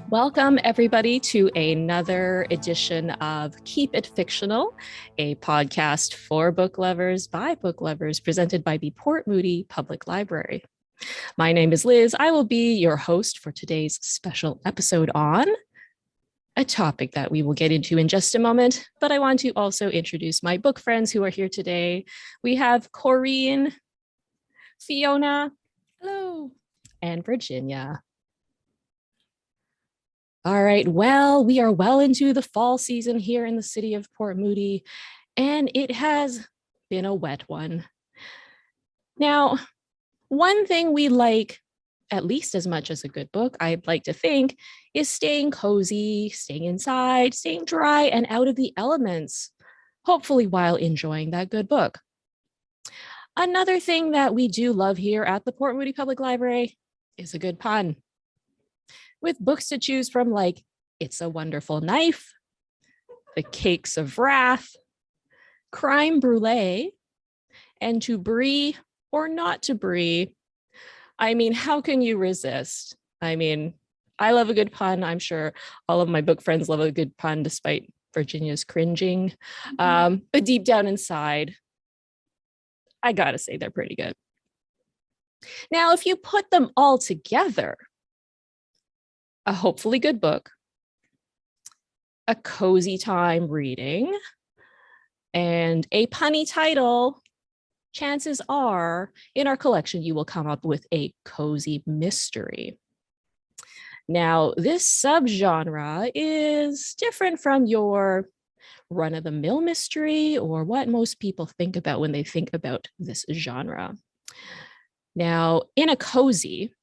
Welcome, everybody, to another edition of Keep It Fictional, a podcast for book lovers by book lovers, presented by the Port Moody Public Library. My name is Liz. I will be your host for today's special episode on a topic that we will get into in just a moment, but I want to also introduce my book friends who are here today. We have Corrine, Fiona, hello, and Virginia. All right, well, we are well into the fall season here in the city of Port Moody, and it has been a wet one. Now, one thing we like, at least as much as a good book, I'd like to think, is staying cozy, staying inside, staying dry and out of the elements, hopefully while enjoying that good book. Another thing that we do love here at the Port Moody Public Library is a good pun. With books to choose from like It's a Wonderful Knife, The Cakes of Wrath, Crime Brulee, and To Brie or Not to Brie. I mean, how can you resist? I mean, I love a good pun. I'm sure all of my book friends love a good pun, despite Virginia's cringing. But deep down inside, I gotta say they're pretty good. Now, if you put them all together, a hopefully good book, a cozy time reading, and a punny title, chances are in our collection you will come up with a cozy mystery. Now, this subgenre is different from your run-of-the-mill mystery or what most people think about when they think about this genre. Now, in a cozy,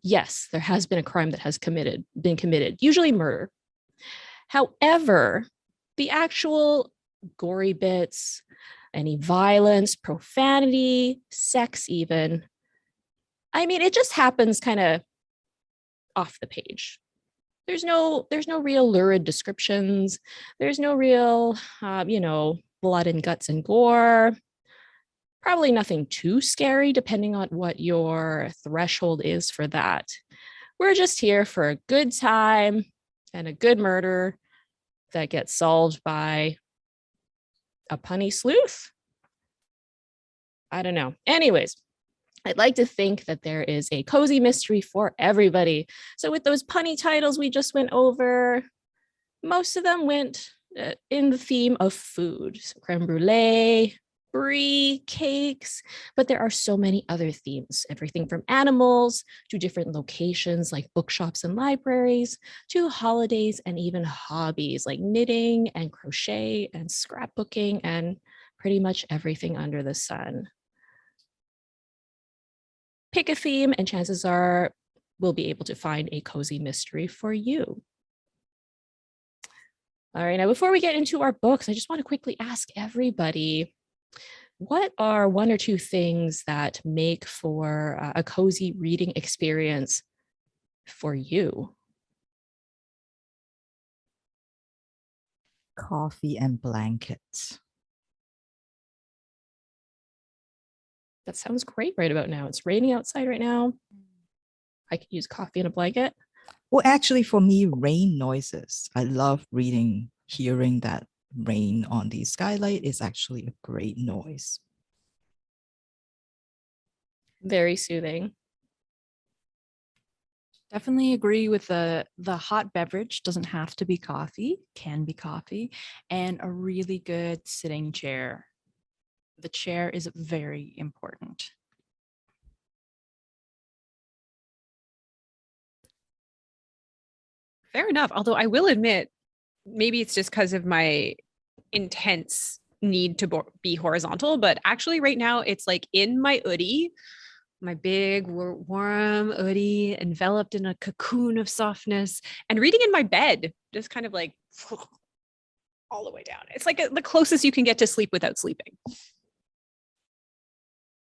yes, there has been a crime that has been committed, usually murder. However, the actual gory bits, any violence, profanity, sex even, I mean, it just happens kind of off the page. There's no real lurid descriptions. There's no real, blood and guts and gore. Probably nothing too scary, depending on what your threshold is for that. We're just here for a good time and a good murder that gets solved by a punny sleuth. I don't know. Anyways, I'd like to think that there is a cozy mystery for everybody. So with those punny titles we just went over, most of them went in the theme of food. So creme brulee, brie, cakes, but there are so many other themes, everything from animals to different locations like bookshops and libraries to holidays and even hobbies like knitting and crochet and scrapbooking and pretty much everything under the sun. Pick a theme and chances are we'll be able to find a cozy mystery for you. All right, now before we get into our books, I just want to quickly ask everybody, what are one or two things that make for a cozy reading experience for you? Coffee and blankets. That sounds great right about now. It's raining outside right now. I could use coffee and a blanket. Well, actually, for me, rain noises. I love hearing that rain on the skylight is actually a great noise. Very soothing. Definitely agree with the hot beverage. Doesn't have to be coffee, can be coffee, and a really good sitting chair. The chair is very important. Fair enough. Although I will admit, maybe it's just because of my intense need to be horizontal, but actually right now it's like in my hoodie, my big warm hoodie enveloped in a cocoon of softness and reading in my bed, just kind of like all the way down. It's like the closest you can get to sleep without sleeping.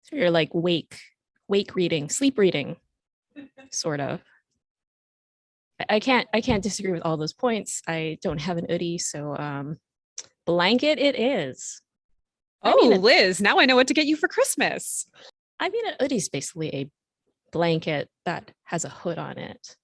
So you're like wake reading, sleep reading, sort of. I can't disagree with all those points. I don't have an hoodie, so blanket it is. Liz, now I know what to get you for Christmas. I mean, an hoodie is basically a blanket that has a hood on it.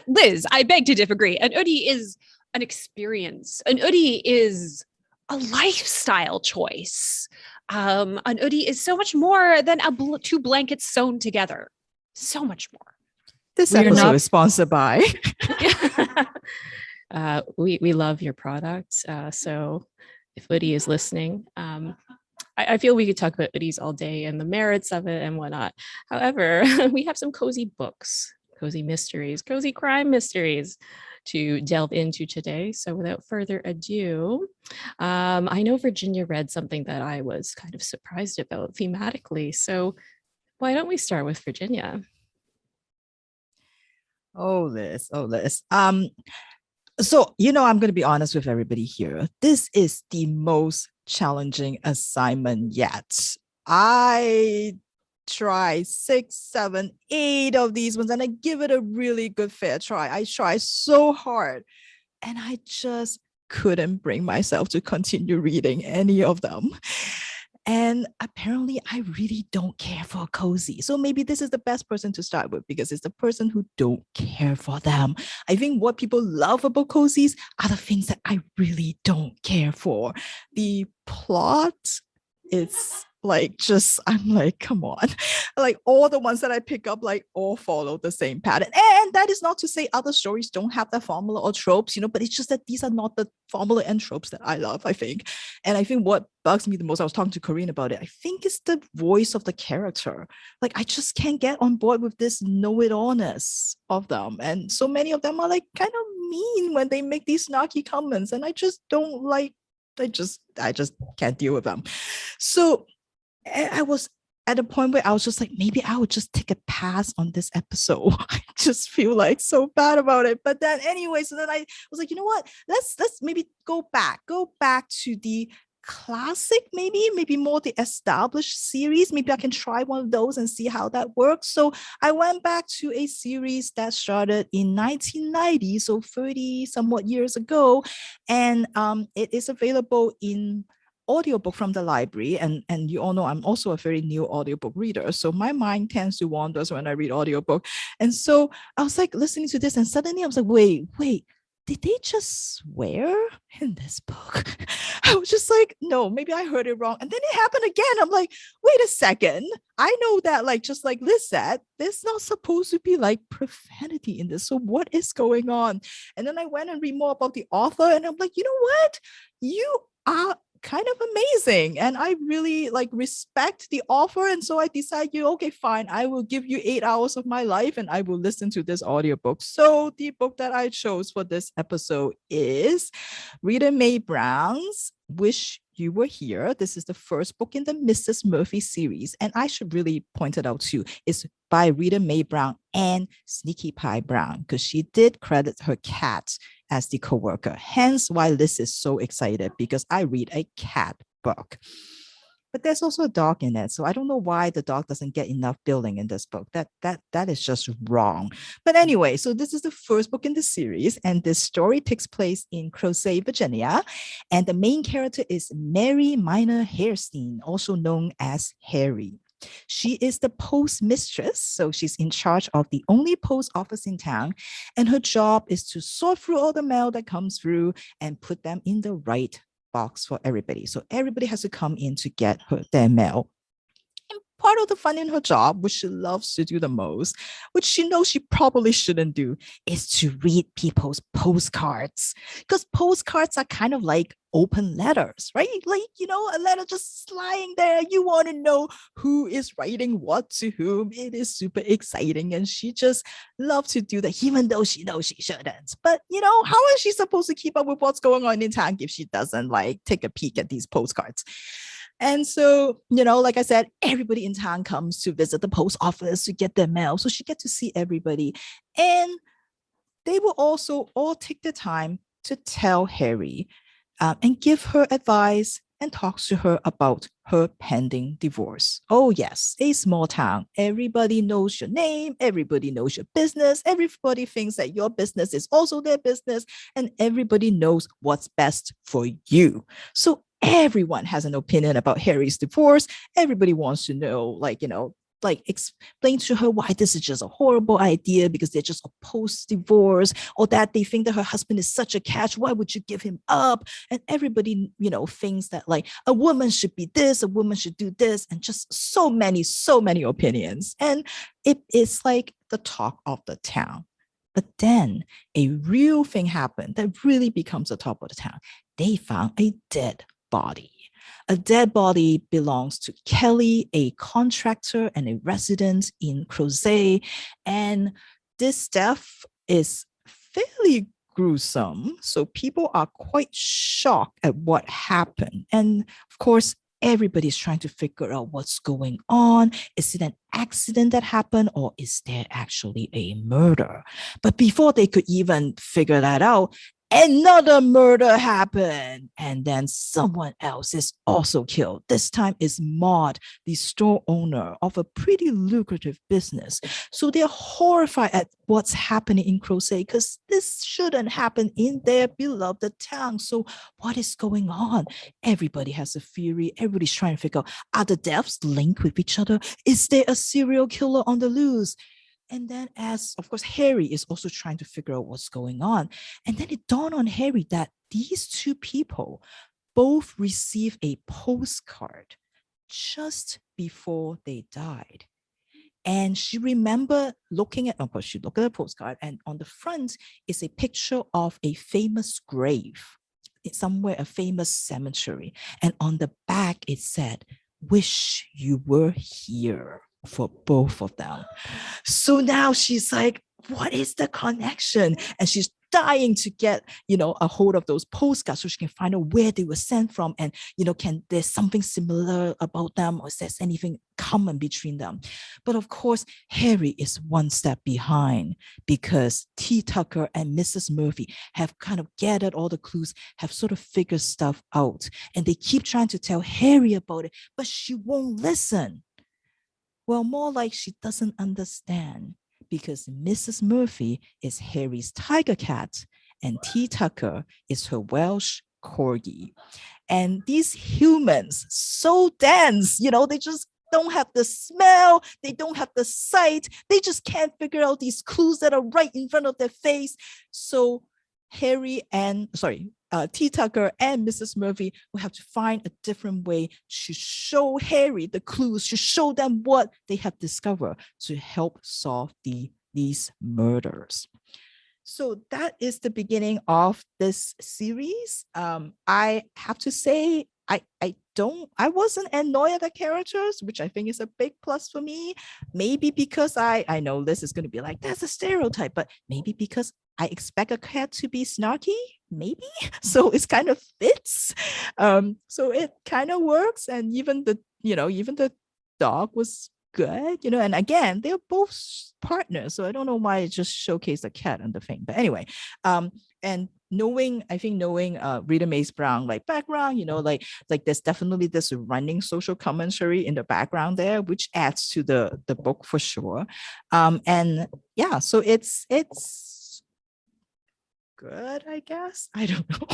Liz, I beg to disagree. An Udi is an experience. An Udi is a lifestyle choice. An Udi is so much more than two blankets sewn together. So much more. This We're episode not- is sponsored by. We love your product. So if Udi is listening, I feel we could talk about Udis all day and the merits of it and whatnot. However, we have some cozy books, cozy mysteries, cozy crime mysteries to delve into today. So without further ado, I know Virginia read something that I was kind of surprised about thematically. So why don't we start with Virginia? Oh, Liz. So, I'm going to be honest with everybody here. This is the most challenging assignment yet. I try 6, 7, 8 of these ones and I give it a really good fair try. I try so hard and I just couldn't bring myself to continue reading any of them. And apparently, I really don't care for cozy. So maybe this is the best person to start with because it's the person who don't care for them. I think what people love about cozies are the things that I really don't care for. The plot, it's I'm like, come on. Like all the ones that I pick up, like all follow the same pattern. And that is not to say other stories don't have that formula or tropes, but it's just that these are not the formula and tropes that I love, I think. And I think what bugs me the most, I was talking to Corinne about it, I think it's the voice of the character. Like I just can't get on board with this know-it-allness of them. And so many of them are like kind of mean when they make these snarky comments. And I just don't like, I just can't deal with them. So I was at a point where I was just like, maybe I would just take a pass on this episode. I just feel like so bad about it. But then anyway, so then I was like, you know what? Let's maybe go back to the classic, maybe more the established series. Maybe I can try one of those and see how that works. So I went back to a series that started in 1990, so 30 somewhat years ago. And it is available in audiobook from the library, and you all know I'm also a very new audiobook reader, so my mind tends to wander when I read audiobook. And so I was like listening to this and suddenly I was like, wait, did they just swear in this book? I was just like, no, maybe I heard it wrong. And then it happened again. I'm like, wait a second. I know that, like, just like Liz said, there's not supposed to be like profanity in this. So what is going on? And then I went and read more about the author and I'm like, you know what? You are kind of amazing and I really like respect the offer, and so I decided, okay, fine, I will give you 8 hours of my life and I will listen to this audiobook. So the book that I chose for this episode is Rita Mae Brown's Wish You Were Here. This is the first book in the Mrs. Murphy series, and I should really point it out too, it's by Rita Mae Brown and Sneaky Pie Brown, because she did credit her cat as the co-worker. Hence why Liz is so excited, because I read a cat book. But there's also a dog in it. So I don't know why the dog doesn't get enough billing in this book. That is just wrong. But anyway, so this is the first book in the series, and this story takes place in Crozet, Virginia. And the main character is Mary Minor Hairstein, also known as Harry. She is the post mistress, so she's in charge of the only post office in town, and her job is to sort through all the mail that comes through and put them in the right box for everybody. So everybody has to come in to get their mail. And part of the fun in her job, which she loves to do the most, which she knows she probably shouldn't do, is to read people's postcards. Because postcards are kind of like open letters, right? Like, a letter just lying there. You want to know who is writing what to whom. It is super exciting. And she just loves to do that, even though she knows she shouldn't. But, how is she supposed to keep up with what's going on in town if she doesn't take a peek at these postcards? And so, like I said, everybody in town comes to visit the post office to get their mail. So she gets to see everybody. And they will also all take the time to tell Harry and give her advice and talks to her about her pending divorce. Oh, yes, a small town. Everybody knows your name. Everybody knows your business. Everybody thinks that your business is also their business. And everybody knows what's best for you. So everyone has an opinion about Harry's divorce. Everybody wants to know, like explain to her why this is just a horrible idea because they're just opposed divorce, or that they think that her husband is such a catch. Why would you give him up? And everybody, thinks that like a woman should be this, a woman should do this, and just so many opinions. And it is like the talk of the town. But then a real thing happened that really becomes the top of the town. They found a dead body. A dead body belongs to Kelly, a contractor and a resident in Crozet. And this death is fairly gruesome. So people are quite shocked at what happened. And of course, everybody's trying to figure out what's going on. Is it an accident that happened, or is there actually a murder? But before they could even figure that out, another murder happened, and then someone else is also killed. This time is Maud, the store owner of a pretty lucrative business. So they're horrified at what's happening in Crozet because this shouldn't happen in their beloved town. So what is going on? Everybody has a theory. Everybody's trying to figure out, are the deaths linked with each other? Is there a serial killer on the loose? And then as, of course, Harry is also trying to figure out what's going on. And then it dawned on Harry that these two people both received a postcard just before they died. And she remembered looking at, of course, she looked at the postcard, and on the front is a picture of a famous grave. It's somewhere, a famous cemetery. And on the back, it said, "Wish you were here," for both of them. So now she's like, what is the connection? And she's dying to get, a hold of those postcards so she can find out where they were sent from. And, can there's something similar about them, or is there anything common between them? But of course, Harry is one step behind because T. Tucker and Mrs. Murphy have kind of gathered all the clues, have sort of figured stuff out. And they keep trying to tell Harry about it, but she won't listen. Well, more like she doesn't understand, because Mrs. Murphy is Harry's tiger cat and T. Tucker is her Welsh corgi. And these humans, so dense, they just don't have the smell, they don't have the sight, they just can't figure out these clues that are right in front of their face. So T. Tucker and Mrs. Murphy will have to find a different way to show Harry the clues, to show them what they have discovered to help solve these murders. So that is the beginning of this series. I have to say, I wasn't annoyed at the characters, which I think is a big plus for me. Maybe because I know Liz is going to be like, that's a stereotype, but maybe because I expect a cat to be snarky, maybe. So it's kind of fits. So it kind of works. And even the dog was good, and again, they're both partners. So I don't know why it just showcased the cat and the thing. But anyway, and knowing Rita Mays Brown like background, like there's definitely this running social commentary in the background there, which adds to the book for sure. And yeah, so it's good, I guess. I don't know.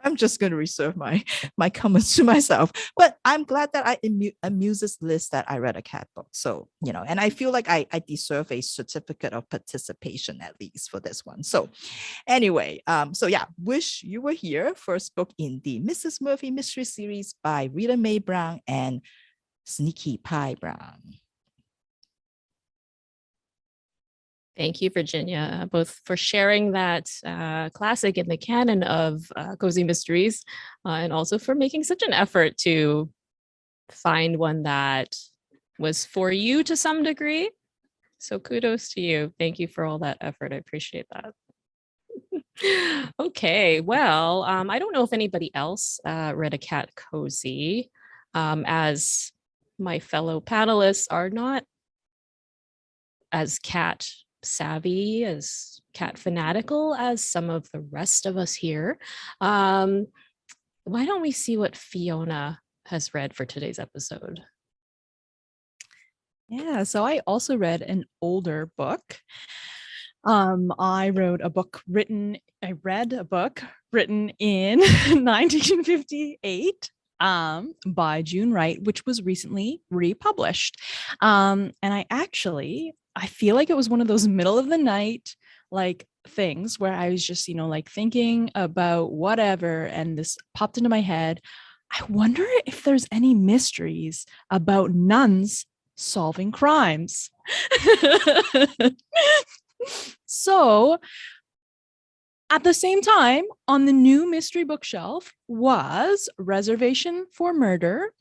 I'm just going to reserve my comments to myself. But I'm glad that I amuses Liz that I read a cat book. So, and I feel like I deserve a certificate of participation at least for this one. So anyway, so yeah, Wish You Were Here, first book in the Mrs. Murphy Mystery Series by Rita Mae Brown and Sneaky Pie Brown. Thank you, Virginia, both for sharing that classic in the canon of cozy mysteries, and also for making such an effort to find one that was for you to some degree. So kudos to you. Thank you for all that effort. I appreciate that. Okay, well, I don't know if anybody else read a cat cozy, as my fellow panelists are not as cat savvy, as cat fanatical as some of the rest of us here. Why don't we see what Fiona has read for today's episode? Yeah, so I also read an older book. I read a book written in 1958 by June Wright, which was recently republished. And I feel like it was one of those middle of the night like things where I was just, like thinking about whatever, and this popped into my head. I wonder if there's any mysteries about nuns solving crimes. So at the same time, on the new mystery bookshelf was Reservation for Murder,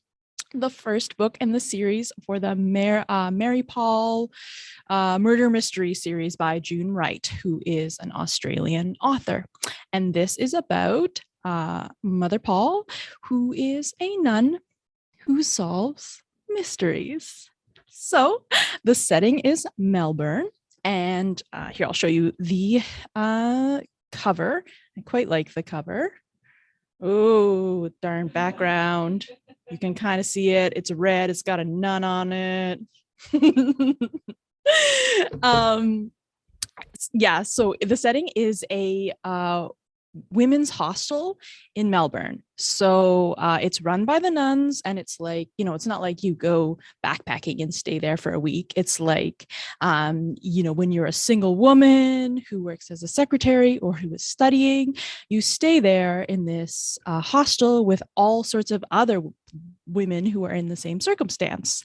the first book in the series for the Mary Paul murder mystery series by June Wright, who is an Australian author. And this is about Mother Paul, who is a nun who solves mysteries. So the setting is Melbourne. And here, I'll show you the cover. I quite like the cover. Oh, darn background. You can kind of see it. It's red. It's got a nun on it. Yeah, so the setting is a women's hostel in Melbourne. So it's run by the nuns, and it's like, it's not like you go backpacking and stay there for a week. It's like, when you're a single woman who works as a secretary or who is studying, you stay there in this hostel with all sorts of other women who are in the same circumstance.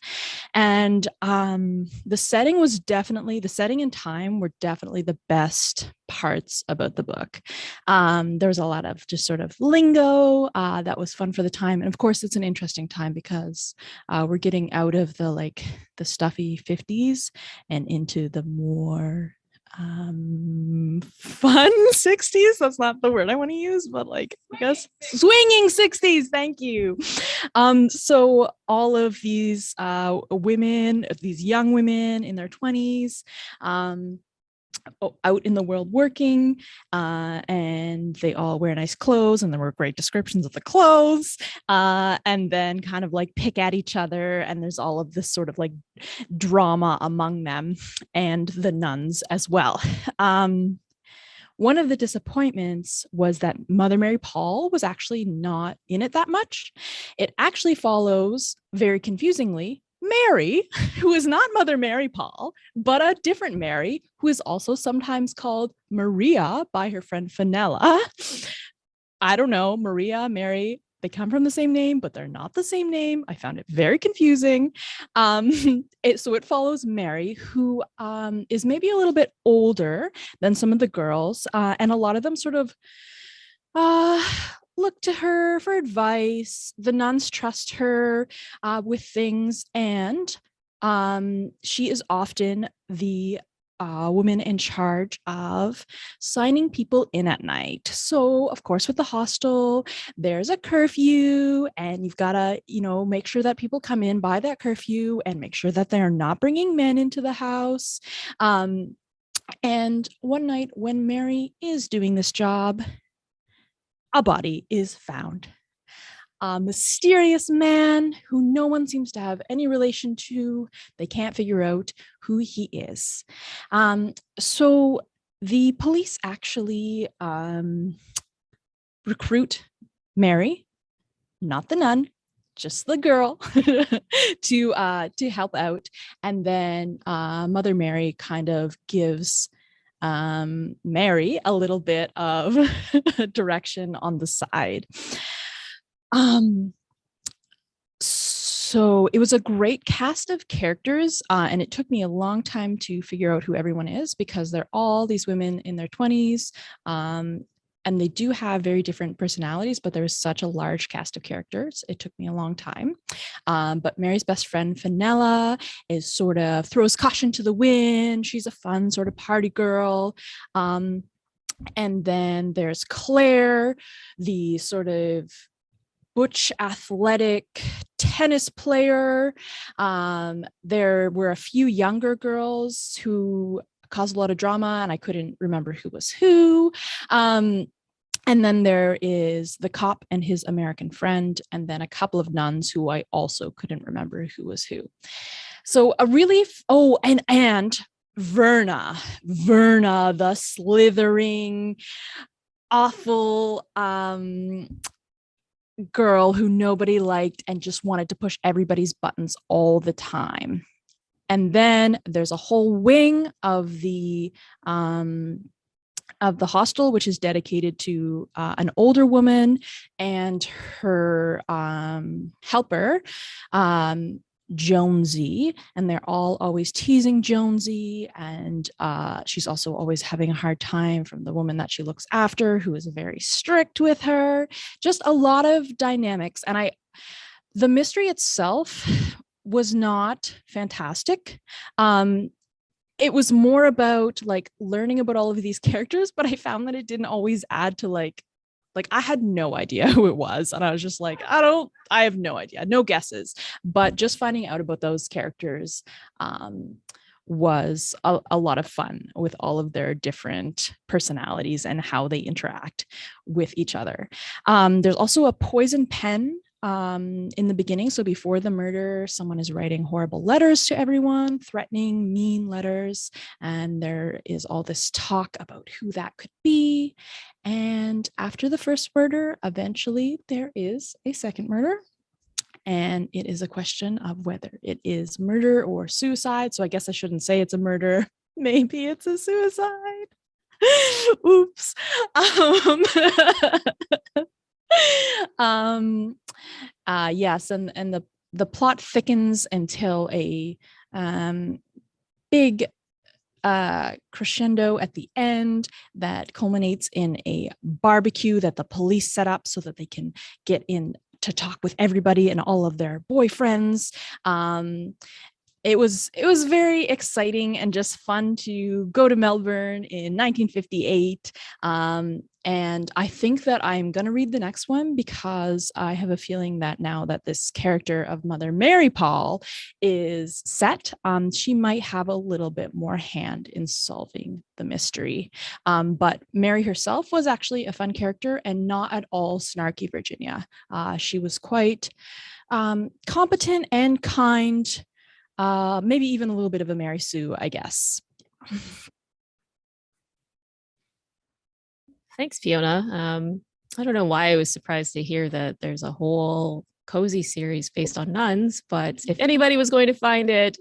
And the setting and time were definitely the best parts about the book. There was a lot of just sort of lingo that was fun for the time. And of course, it's an interesting time because we're getting out of the stuffy 50s and into the more fun 60s. That's not the word I want to use, but I guess swinging 60s. Thank you. So all of these women, these young women in their 20s, out in the world working, and they all wear nice clothes, and there were great descriptions of the clothes, and then kind of pick at each other, and there's all of this sort of drama among them and the nuns as well. One of the disappointments was that Mother Mary Paul was actually not in it that much. It actually follows, very confusingly, Mary, who is not Mother Mary Paul, but a different Mary, who is also sometimes called Maria by her friend Fenella. I don't know, Maria, Mary, they come from the same name, but they're not the same name. I found it very confusing. So it follows Mary, who is maybe a little bit older than some of the girls, and a lot of them sort of look to her for advice. The nuns trust her with things, and she is often the woman in charge of signing people in at night. So, of course, with the hostel, there's a curfew, and you've got to, make sure that people come in by that curfew and make sure that they're not bringing men into the house. And one night when Mary is doing this job, a body is found. A mysterious man who no one seems to have any relation to. They can't figure out who he is. So the police actually recruit Mary, not the nun, just the girl, to help out. And then Mother Mary kind of gives Mary a little bit of direction on the side. So it was a great cast of characters, and it took me a long time to figure out who everyone is, because they're all these women in their 20s, and they do have very different personalities, but there was such a large cast of characters. It took me a long time. But Mary's best friend, Fenella, is sort of throws caution to the wind. She's a fun sort of party girl. And then there's Claire, the sort of butch athletic tennis player. There were a few younger girls who caused a lot of drama, and I couldn't remember who was who. And then there is the cop and his American friend, and then a couple of nuns who I also couldn't remember who was who. So a really, and Verna, the slithering, awful girl who nobody liked and just wanted to push everybody's buttons all the time. And then there's a whole wing of the hostel, which is dedicated to an older woman and her helper, Jonesy, and they're all always teasing Jonesy, and she's also always having a hard time from the woman that she looks after, who is very strict with her. Just a lot of dynamics. And the mystery itself was not fantastic. It was more about like learning about all of these characters, but I found that it didn't always add to like I had no idea who it was. And I was just like, I have no idea, no guesses. But just finding out about those characters was a lot of fun, with all of their different personalities and how they interact with each other. There's also a poison pen in the beginning. So before the murder, someone is writing horrible letters to everyone, threatening, mean letters. And there is all this talk about who that could be. And after the first murder, eventually there is a second murder. And it is a question of whether it is murder or suicide. So I guess I shouldn't say it's a murder. Maybe it's a suicide. Oops. Yes, and the plot thickens until a big crescendo at the end that culminates in a barbecue that the police set up so that they can get in to talk with everybody and all of their boyfriends. It was very exciting and just fun to go to Melbourne in 1958. And I think that I'm going to read the next one, because I have a feeling that now that this character of Mother Mary Paul is set, she might have a little bit more hand in solving the mystery. But Mary herself was actually a fun character and not at all snarky Virginia. She was quite competent and kind. Maybe even a little bit of a Mary Sue, I guess. Thanks, Fiona. I don't know why I was surprised to hear that there's a whole cozy series based on nuns, but if anybody was going to find it,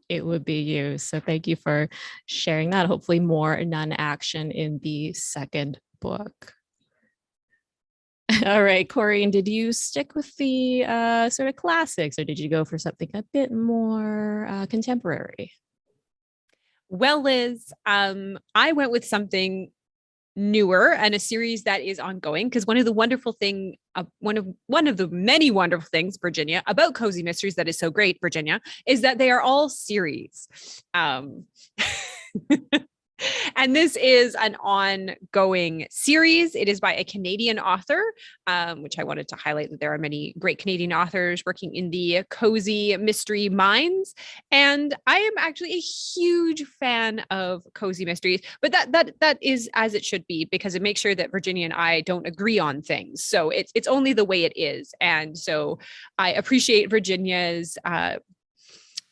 it would be you. So thank you for sharing that. Hopefully more nun action in the second book. All right, Corey, and did you stick with the sort of classics, or did you go for something a bit more contemporary? Well, Liz, I went with something newer and a series that is ongoing, because one of the many wonderful things, Virginia, about cozy mysteries that is so great, Virginia, is that they are all series. And this is an ongoing series. It is by a Canadian author, which I wanted to highlight that there are many great Canadian authors working in the cozy mystery minds. And I am actually a huge fan of cozy mysteries, but that is as it should be, because it makes sure that Virginia and I don't agree on things. So it's only the way it is. And so I appreciate Virginia's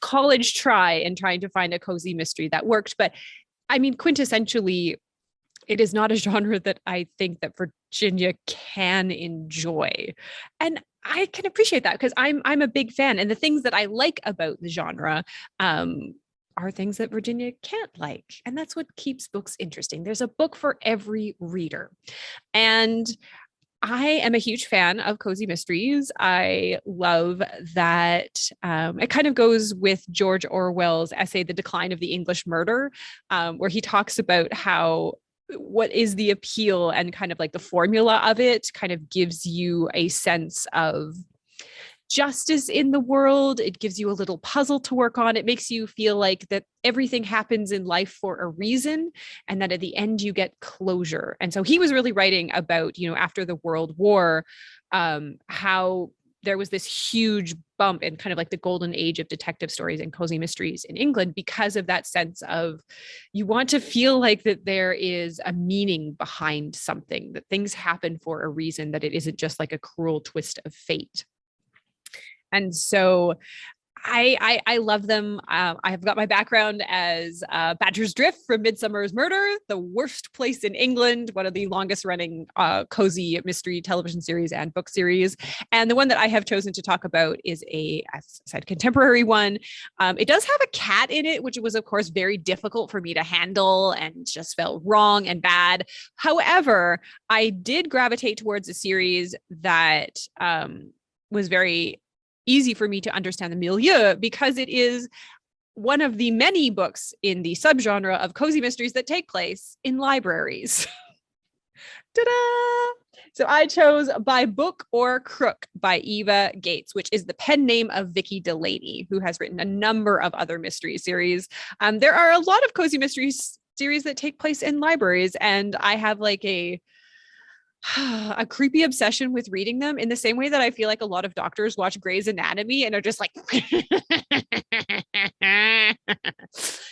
college try in trying to find a cozy mystery that worked. But I mean, quintessentially, it is not a genre that I think that Virginia can enjoy. And I can appreciate that, because I'm a big fan. And the things that I like about the genre are things that Virginia can't like. And that's what keeps books interesting. There's a book for every reader. And I am a huge fan of cozy mysteries. I love that it kind of goes with George Orwell's essay, The Decline of the English Murder, where he talks about how what is the appeal, and kind of like the formula of it kind of gives you a sense of justice in the world. It gives you a little puzzle to work on. It makes you feel like that everything happens in life for a reason, and that at the end you get closure. And so he was really writing about, after the World War, how there was this huge bump in kind of like the golden age of detective stories and cozy mysteries in England, because of that sense of you want to feel like that there is a meaning behind something, that things happen for a reason, that it isn't just like a cruel twist of fate. And so I love them. I have got my background as Badger's Drift from Midsummer's Murder, the worst place in England, one of the longest running cozy mystery television series and book series. And the one that I have chosen to talk about is as I said, contemporary one. It does have a cat in it, which was, of course, very difficult for me to handle and just felt wrong and bad. However, I did gravitate towards a series that was very easy for me to understand the milieu, because it is one of the many books in the subgenre of cozy mysteries that take place in libraries. Ta-da! So I chose By Book or Crook by Eva Gates, which is the pen name of Vicky Delaney, who has written a number of other mystery series. There are a lot of cozy mystery series that take place in libraries, and I have like a creepy obsession with reading them, in the same way that I feel like a lot of doctors watch Grey's Anatomy and are just like,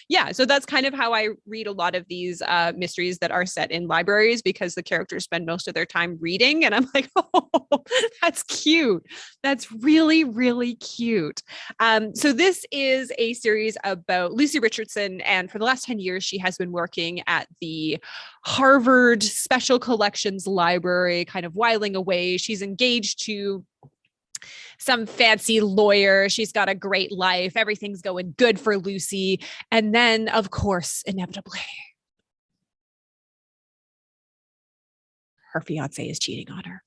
yeah. So that's kind of how I read a lot of these mysteries that are set in libraries, because the characters spend most of their time reading. And I'm like, oh, that's cute. That's really, really cute. So this is a series about Lucy Richardson. And for the last 10 years, she has been working at the Harvard Special Collections Library, kind of whiling away. She's engaged to some fancy lawyer. She's got a great life. Everything's going good for Lucy. And then, of course, inevitably, her fiance is cheating on her.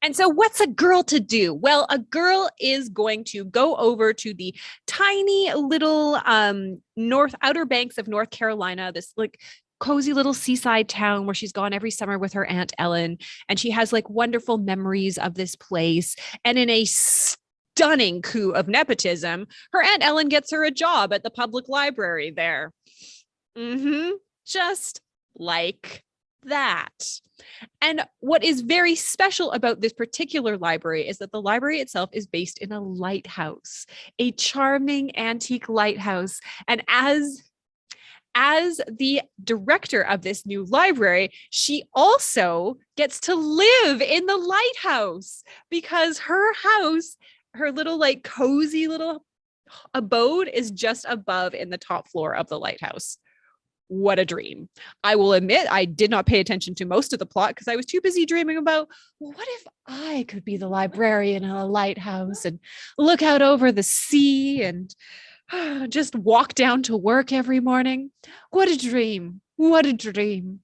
And so what's a girl to do? Well, a girl is going to go over to the tiny little Outer Banks of North Carolina, this like cozy little seaside town where she's gone every summer with her Aunt Ellen. And she has like wonderful memories of this place. And in a stunning coup of nepotism, her Aunt Ellen gets her a job at the public library there. Just like that. And what is very special about this particular library is that the library itself is based in a lighthouse, a charming antique lighthouse. And as the director of this new library, she also gets to live in the lighthouse, because her house, her little like cozy little abode, is just above in the top floor of the lighthouse. What a dream. I will admit I did not pay attention to most of the plot because I was too busy dreaming about, well, what if I could be the librarian in a lighthouse and look out over the sea and just walk down to work every morning. What a dream. What a dream.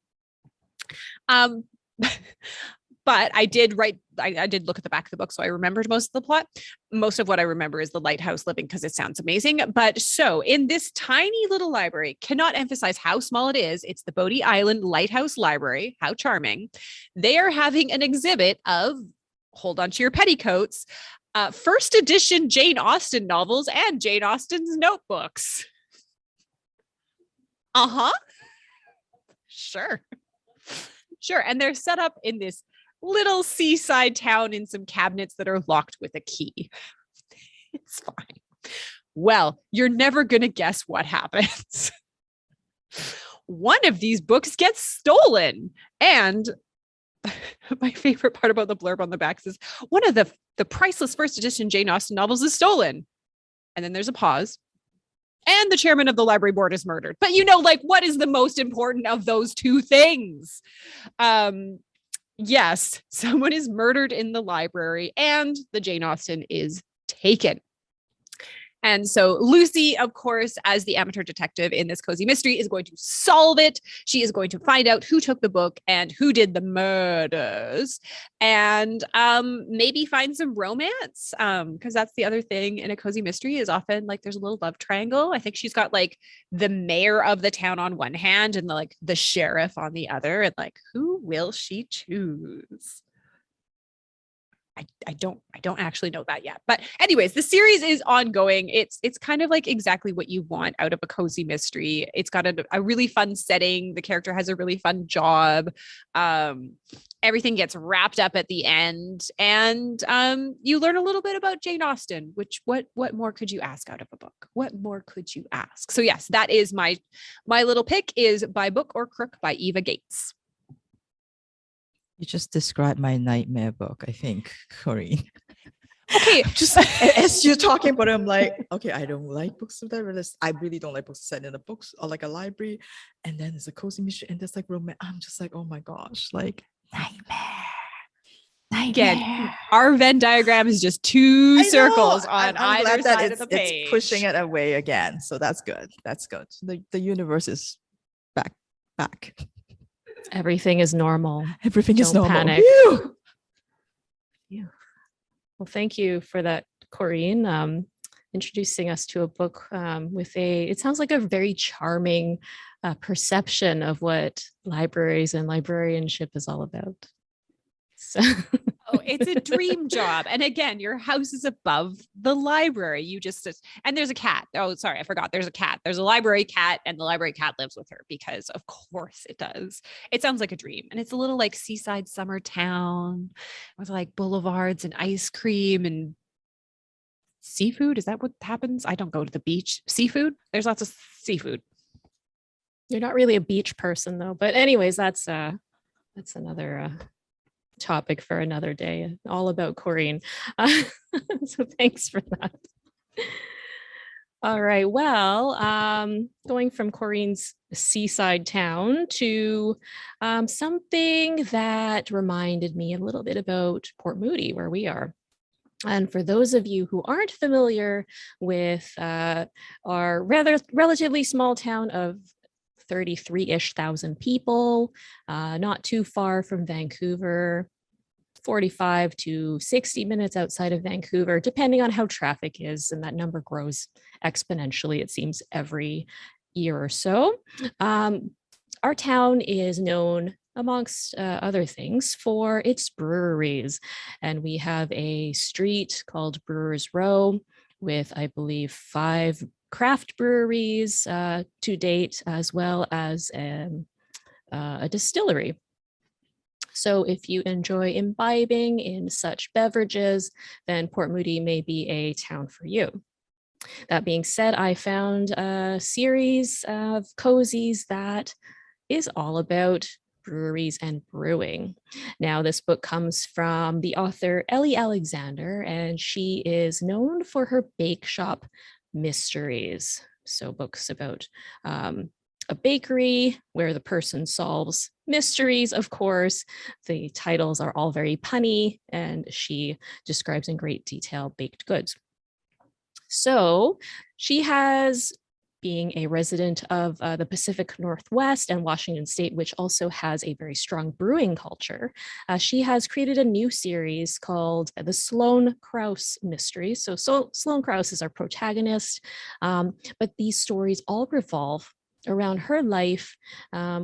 But I did look at the back of the book, so I remembered most of the plot. Most of what I remember is the lighthouse living, because it sounds amazing. But so in this tiny little library, cannot emphasize how small it is. It's the Bodie Island Lighthouse Library. How charming. They are having an exhibit of, hold on to your petticoats, first edition Jane Austen novels and Jane Austen's notebooks. Sure. And they're set up in this little seaside town in some cabinets that are locked with a key. It's fine. Well, you're never going to guess what happens. One of these books gets stolen. And my favorite part about the blurb on the back is one of the priceless first edition Jane Austen novels is stolen. And then there's a pause. And the chairman of the library board is murdered. But what is the most important of those two things? Yes, someone is murdered in the library and the Jane Austen is taken. And so Lucy, of course, as the amateur detective in this cozy mystery, is going to solve it. She is going to find out who took the book and who did the murders, and maybe find some romance. Because that's the other thing in a cozy mystery is often like there's a little love triangle. I think she's got like the mayor of the town on one hand and the sheriff on the other, and like who will she choose? I don't actually know that yet. But anyways, the series is ongoing. It's kind of like exactly what you want out of a cozy mystery. It's got a really fun setting. The character has a really fun job. Everything gets wrapped up at the end. And you learn a little bit about Jane Austen, which what more could you ask out of a book? What more could you ask? So yes, that is my little pick is By Book or Crook by Eva Gates. You just described my nightmare book, I think, Corinne. Okay. Just as you're talking about it, I'm like, okay, I don't like books of that. I really don't like books set in a books or like a library. And then there's a cozy mystery and there's like romance. I'm just like, oh my gosh, like nightmare. Again, our Venn diagram is just two circles on I'm either glad that side of the page. it's pushing it away again. So that's good. That's good. The universe is back. Everything is normal. Everything is Don't normal. panic. Phew. Yeah. Well, thank you for that, Corinne. Introducing us to a book with it sounds like a very charming perception of what libraries and librarianship is all about. So Oh, it's a dream job. And again, your house is above the library. And there's a cat. Oh, sorry, I forgot. There's a cat. There's a library cat, and the library cat lives with her because of course it does. It sounds like a dream. And it's a little like seaside summer town with like boulevards and ice cream and seafood. Is that what happens? I don't go to the beach. Seafood? There's lots of seafood. you're not really a beach person though. But anyways, that's another topic for another day, all about Corinne. So thanks for that. All right. Well, going from Corinne's seaside town to something that reminded me a little bit about Port Moody, where we are. And for those of you who aren't familiar with our relatively small town of 33-ish thousand people, not too far from Vancouver, 45 to 60 minutes outside of Vancouver, depending on how traffic is. And that number grows exponentially, it seems, every year or so. Our town is known, amongst other things, for its breweries. And we have a street called Brewers Row with, I believe, 5 craft breweries to date, as well as a distillery. So if you enjoy imbibing in such beverages, then Port Moody may be a town for you. That being said, I found a series of cozies that is all about breweries and brewing. Now, this book comes from the author Ellie Alexander, and she is known for her bake shop mysteries. So books about a bakery where the person solves mysteries, of course. The titles are all very punny, and she describes in great detail baked goods. So she has, being a resident of the Pacific Northwest and Washington State, which also has a very strong brewing culture, she has created a new series called the Sloane Krause Mysteries. So Sloane Krause is our protagonist, but these stories all revolve around her life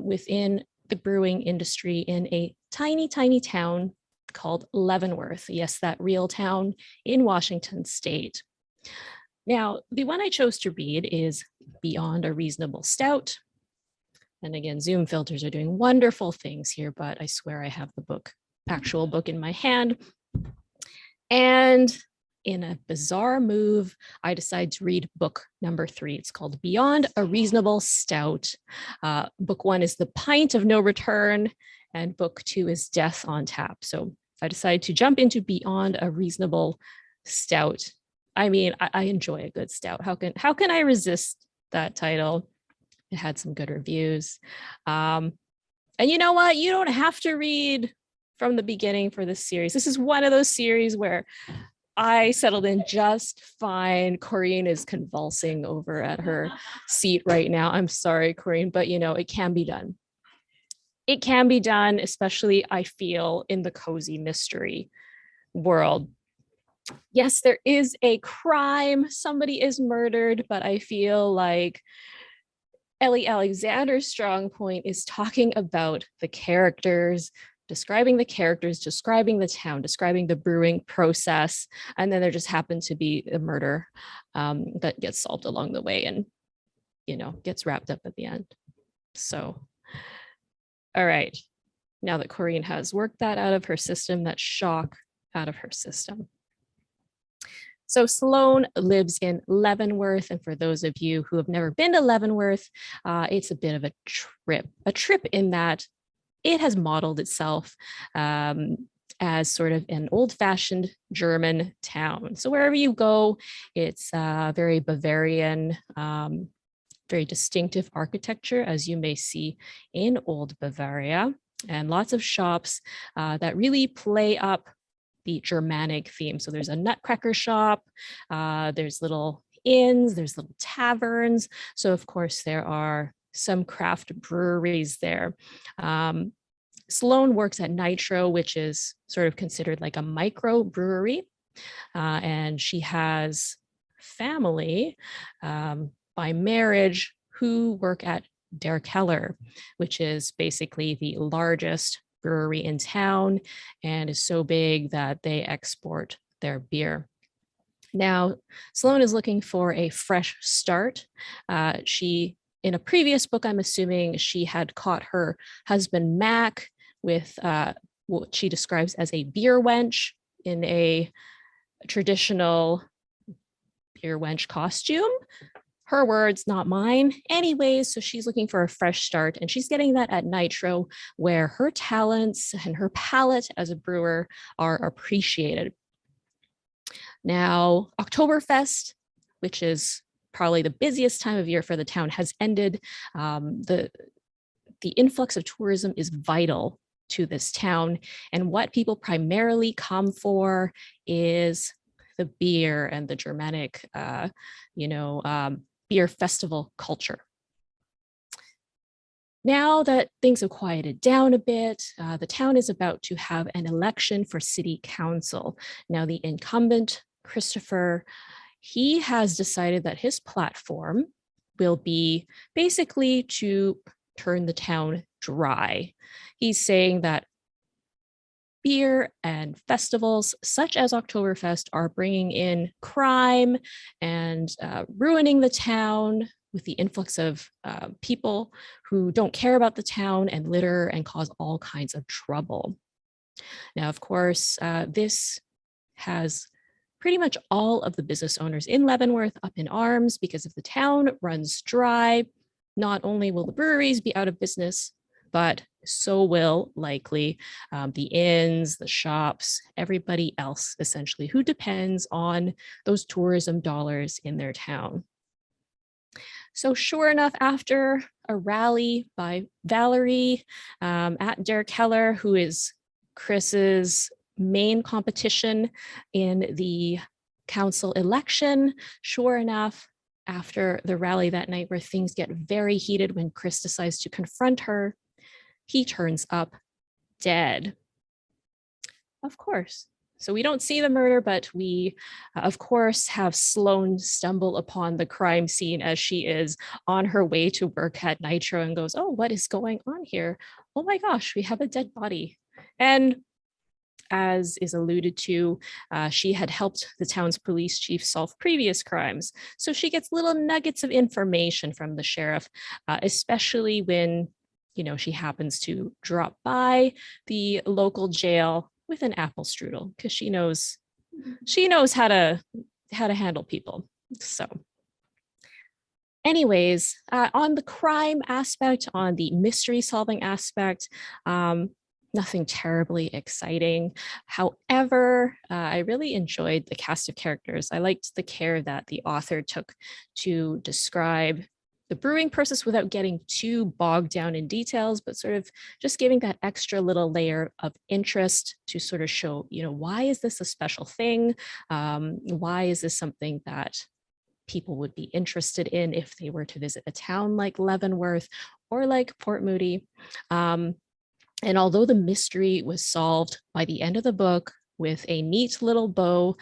within the brewing industry in a tiny, tiny town called Leavenworth. Yes, that real town in Washington State. Now, the one I chose to read is Beyond a Reasonable Stout. And again, Zoom filters are doing wonderful things here, but I swear I have the actual book in my hand. And in a bizarre move, I decided to read book number 3. It's called Beyond a Reasonable Stout. Book 1 is The Pint of No Return, and book 2 is Death on Tap. So I decided to jump into Beyond a Reasonable Stout. I mean, I enjoy a good stout. How can I resist that title? It had some good reviews. And you know what? You don't have to read from the beginning for this series. This is one of those series where I settled in just fine. Corinne is convulsing over at her seat right now. I'm sorry, Corinne, but it can be done. It can be done, especially I feel in the cozy mystery world. Yes, there is a crime. Somebody is murdered, but I feel like Ellie Alexander's strong point is talking about the characters, describing the town, describing the brewing process. And then there just happened to be a murder that gets solved along the way and, gets wrapped up at the end. So, all right. Now that Corinne has worked that out of her system, that shock out of her system. So Sloane lives in Leavenworth. And for those of you who have never been to Leavenworth, it's a bit of a trip in that it has modeled itself as sort of an old-fashioned German town. So wherever you go, it's very Bavarian, very distinctive architecture, as you may see in Old Bavaria, and lots of shops that really play up the Germanic theme. So there's a nutcracker shop, there's little inns, there's little taverns. So of course there are some craft breweries there. Sloane works at Nitro, which is sort of considered like a micro brewery. And she has family by marriage who work at Der Keller, which is basically the largest brewery in town and is so big that they export their beer. Now, Sloane is looking for a fresh start. In a previous book, I'm assuming she had caught her husband Mac with what she describes as a beer wench in a traditional beer wench costume. Her words, not mine. Anyways, so she's looking for a fresh start, and she's getting that at Nitro, where her talents and her palate as a brewer are appreciated. Now, Oktoberfest, which is probably the busiest time of year for the town, has ended. The influx of tourism is vital to this town, and what people primarily come for is the beer and the Germanic, beer festival culture. Now that things have quieted down a bit, the town is about to have an election for city council. Now, the incumbent, Christopher, he has decided that his platform will be basically to turn the town dry. He's saying that beer and festivals such as Oktoberfest are bringing in crime and ruining the town with the influx of people who don't care about the town and litter and cause all kinds of trouble. Now, of course, this has pretty much all of the business owners in Leavenworth up in arms, because if the town runs dry, not only will the breweries be out of business, but so will likely the inns, the shops, everybody else essentially who depends on those tourism dollars in their town. So sure enough, after a rally by Valerie at Der Keller, who is Chris's main competition in the council election, sure enough, after the rally that night where things get very heated when Chris decides to confront her, he turns up dead. Of course. So we don't see the murder, but we, of course, have Sloane stumble upon the crime scene as she is on her way to work at Nitro and goes, oh, what is going on here? Oh my gosh, we have a dead body. And as is alluded to, she had helped the town's police chief solve previous crimes. So she gets little nuggets of information from the sheriff, especially when she happens to drop by the local jail with an apple strudel, because she knows how to handle people. So anyways, on the crime aspect, on the mystery solving aspect, nothing terribly exciting. However, I really enjoyed the cast of characters. I liked the care that the author took to describe the brewing process without getting too bogged down in details, but sort of just giving that extra little layer of interest to sort of show, why is this a special thing? Why is this something that people would be interested in if they were to visit a town like Leavenworth or like Port Moody? And although the mystery was solved by the end of the book with a neat little bow,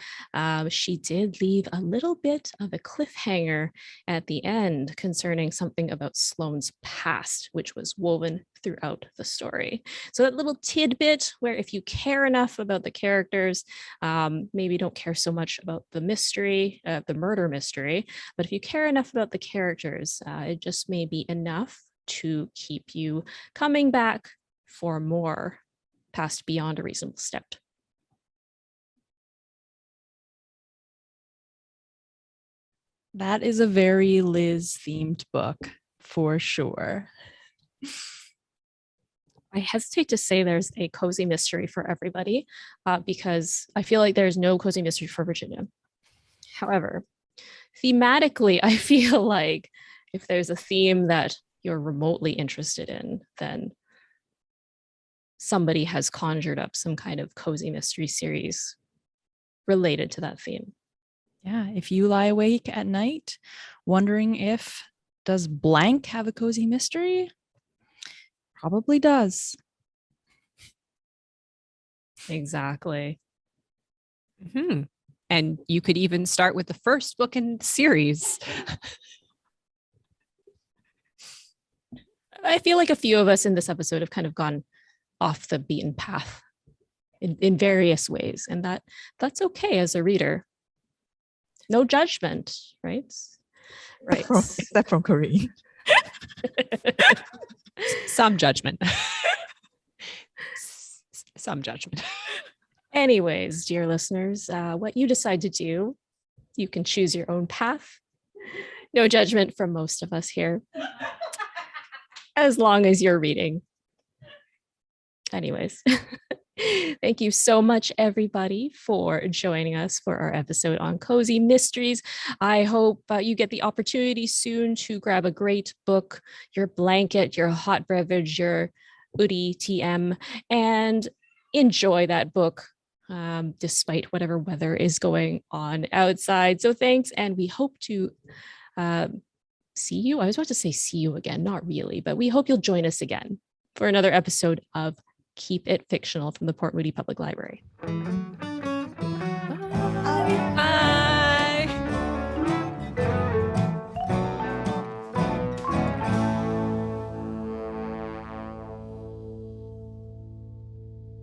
she did leave a little bit of a cliffhanger at the end concerning something about Sloane's past, which was woven throughout the story. So that little tidbit where if you care enough about the characters, maybe don't care so much about the mystery, the murder mystery, but if you care enough about the characters, it just may be enough to keep you coming back for more past Beyond a Reasonable Stout. That is a very Liz themed book for sure. I hesitate to say there's a cozy mystery for everybody because I feel like there's no cozy mystery for Virginia. However, thematically, I feel like if there's a theme that you're remotely interested in, then somebody has conjured up some kind of cozy mystery series related to that theme. Yeah, if you lie awake at night wondering if does blank have a cozy mystery? Probably does. Exactly. And you could even start with the first book in the series. I feel like a few of us in this episode have kind of gone off the beaten path in various ways, and that's okay as a reader. No judgment, right? Right. Except from Korean. Some judgment. Some judgment. Anyways, dear listeners, what you decide to do, you can choose your own path. No judgment from most of us here, as long as you're reading. Anyways, thank you so much, everybody, for joining us for our episode on cozy mysteries. I hope you get the opportunity soon to grab a great book, your blanket, your hot beverage, your Udi TM, and enjoy that book despite whatever weather is going on outside. So thanks, and we hope to see you. I was about to say see you again, not really, but we hope you'll join us again for another episode of Keep It Fictional from the Port Moody Public Library.